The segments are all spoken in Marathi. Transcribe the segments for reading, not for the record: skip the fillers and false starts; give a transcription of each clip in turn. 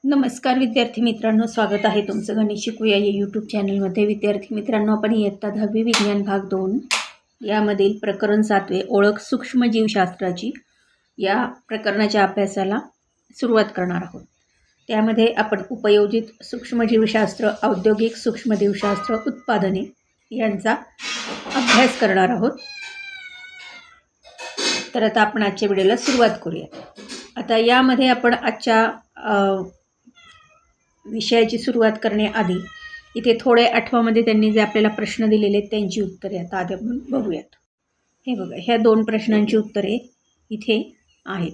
नमस्कार विद्यार्थी मित्रांनो, स्वागत आहे तुमचं गणित शिकूया या यूट्यूब चॅनलमध्ये. विद्यार्थी मित्रांनो, आपण इयत्ता 10वी विज्ञान भाग 2 यामधील प्रकरण 7 ओळख सूक्ष्मजीवशास्त्राची या प्रकरणाच्या अभ्यासाला सुरुवात करणार आहोत. त्यामध्ये आपण उपयोजित सूक्ष्मजीवशास्त्र, औद्योगिक सूक्ष्मजीवशास्त्र, उत्पादने यांचा अभ्यास करणार आहोत. तर आता आपण आजच्या व्हिडिओला सुरुवात करूया. आता यामध्ये आपण आजच्या विषयाची सुरुवात करण्याआधी इथे थोडे आठवामध्ये त्यांनी जे आपल्याला प्रश्न दिलेले आहेत त्यांची उत्तरे आता आधी आपण बघूयात. हे बघा, ह्या 2 प्रश्नांची उत्तरे इथे आहेत.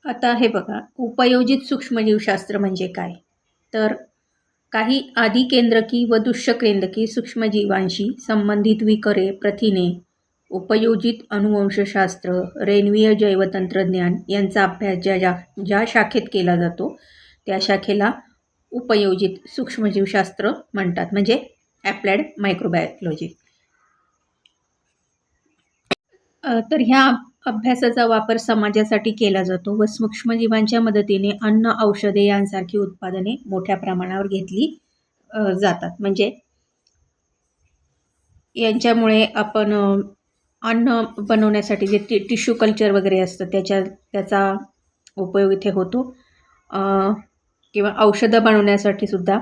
आता हे बघा, उपयोजित सूक्ष्मजीवशास्त्र म्हणजे काय? तर काही आदिकेंद्रकी व दुष्यकेंद्रकी सूक्ष्मजीवांशी संबंधित विकरे, प्रथिने, उपयोजित अनुवंशशास्त्र, रेणवीय जैवतंत्रज्ञान यांचा अभ्यास ज्या शाखेत केला जातो त्या शाखेला उपयोजित सूक्ष्मजीवशास्त्र म्हणतात, म्हणजे ॲप्लाइड मायक्रोबायोलॉजी. तर ह्या अभ्यासाचा वापर समाजासाठी केला जातो व सूक्ष्मजीवांच्या मदतीने अन्न, औषधे यांसारखी उत्पादने मोठ्या प्रमाणावर घेतली जातात. म्हणजे यांच्यामुळे आपण अन्न बनवण्यासाठी जे टिश्यू कल्चर वगैरे असतं त्याचा उपयोग इथे होतो, किंवा औषधं बनवण्यासाठी सुद्धा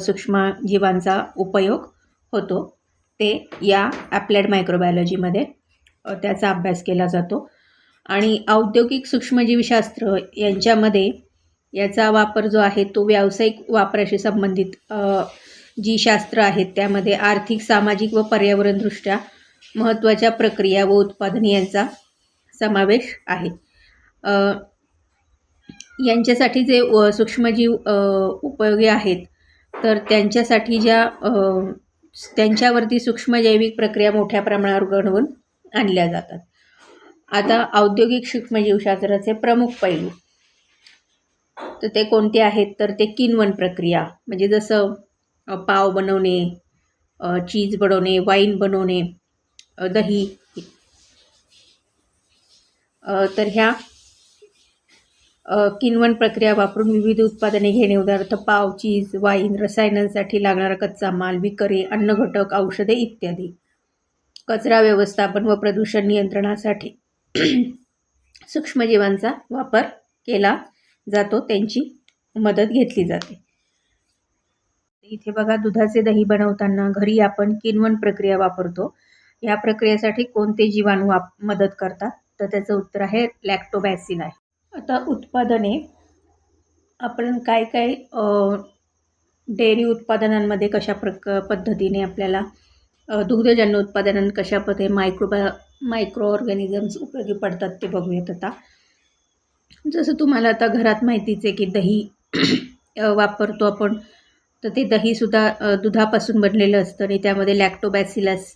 सूक्ष्मजीवांचा उपयोग होतो. ते या ॲप्लाइड मायक्रोबायोलॉजीमध्ये त्याचा अभ्यास केला जातो. आणि औद्योगिक सूक्ष्मजीवशास्त्र यांच्यामध्ये याचा वापर जो आहे तो व्यावसायिक वापराशी संबंधित जी शास्त्र आहेत त्यामध्ये आर्थिक, सामाजिक व पर्यावरणदृष्ट्या महत्त्वाच्या प्रक्रिया व उत्पादने यांचा समावेश आहे. यांच्यासाठी जे सूक्ष्मजीव उपयोगी आहेत तर त्यांच्यासाठी त्यांच्यावरती सूक्ष्मजैविक प्रक्रिया मोठ्या प्रमाणावर घडवून आणल्या जातात. आता औद्योगिक सूक्ष्मजीवशास्त्राचे प्रमुख पैलू तर ते कोणते आहेत? तर ते किण्वन प्रक्रिया, म्हणजे जसं पाव बनवणे, चीज बनवणे, वाईन बनवणे, दही. तर ह्या किण्वन प्रक्रिया वापरून विविध उत्पादने घेणे, उदाहरणार्थ पाव, चीज, वाईन, रसायनांसाठी लागणारा कच्चा माल, विकरे, अन्नघटक, औषधे इत्यादी. कचरा व्यवस्थापन व प्रदूषण नियंत्रणासाठी सूक्ष्मजीवांचा वापर केला जातो, त्यांची मदत घेतली जाते. इथे बघा, दुधाचे दही बनवताना घरी आपण किण्वन प्रक्रिया वापरतो. या प्रक्रियेसाठी कोणते जीवाणू मदत करतात? तर त्याचं उत्तर आहे लॅक्टोबॅसिल आहे. आता उत्पादने, आपण काय काय डेअरी उत्पादनांमध्ये कशा पद्धतीने आपल्याला दुग्धजन्य उत्पादनांना कशा पद्धतीने मायक्रो ऑर्गॅनिझम्स उपयोगी पडतात ते बघूयात. आता जसं तुम्हाला आता घरात माहितीच आहे की दही वापरतो आपण, तर ते दहीसुद्धा दुधापासून बनलेलं असतं आणि त्यामध्ये लॅक्टोबॅसिलस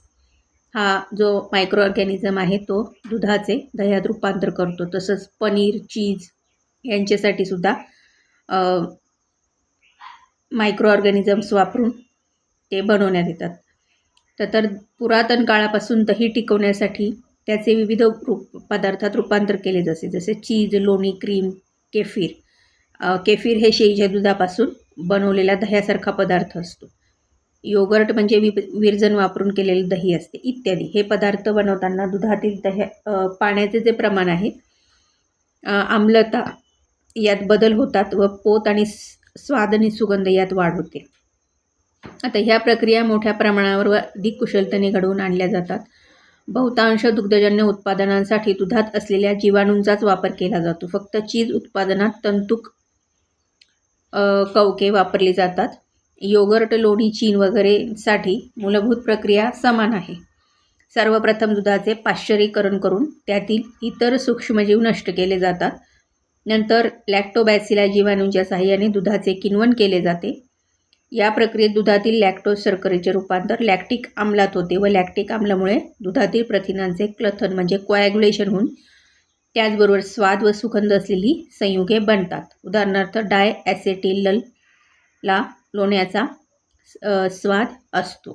हा जो मायक्रो ऑर्गॅनिझम आहे तो दुधाचे दह्यात रूपांतर करतो. तसंच पनीर, चीज यांच्यासाठी सुद्धा मायक्रो ऑर्गॅनिझम्स वापरून ते बनवण्यात येतात. तर पुरातन काळापासून दही टिकवण्यासाठी त्याचे विविध पदार्थात रूपांतर केले जसे चीज, लोणी, क्रीम, केफीर. केफीर हे शेळीच्या दुधापासून बनवलेला दह्यासारखा पदार्थ असतो. योगर्ट म्हणजे विरजन वापरून केलेले दही असते इत्यादी. हे पदार्थ बनवताना दुधातील पाण्याचे जे प्रमाण आहे, आम्लता यात बदल होतात व पोत आणि स्वाद आणि सुगंध यात वाढ होते. आता ह्या प्रक्रिया मोठ्या प्रमाणावर व अधिक कुशलतेने घडवून आणल्या जातात. बहुतांश दुग्धजन्य उत्पादनांसाठी दुधात असलेल्या जीवाणूंचाच वापर केला जातो. फक्त चीज उत्पादनात तंतुक कवके वापरली जातात. योगर्ट, लोणी, चीन वगैरेसाठी मूलभूत प्रक्रिया समान आहे. सर्वप्रथम दुधाचे पाश्चरीकरण करून त्यातील इतर सूक्ष्मजीव नष्ट केले जातात. नंतर लॅक्टोबॅसिला जीवाणूंच्या साहाय्याने दुधाचे किण्वन केले जाते. या प्रक्रियेत दुधातील लॅक्टोज शर्करेचे रूपांतर लॅक्टिक आम्लात होते व लॅक्टिक आम्लामुळे दुधातील प्रथिनांचे क्लथन म्हणजे कोॲग्युलेशन होऊन त्याचबरोबर स्वाद व सुगंध असलेली संयुगे बनतात. उदाहरणार्थ डाय ॲसेटिलला लोण्याचा स्वाद असतो.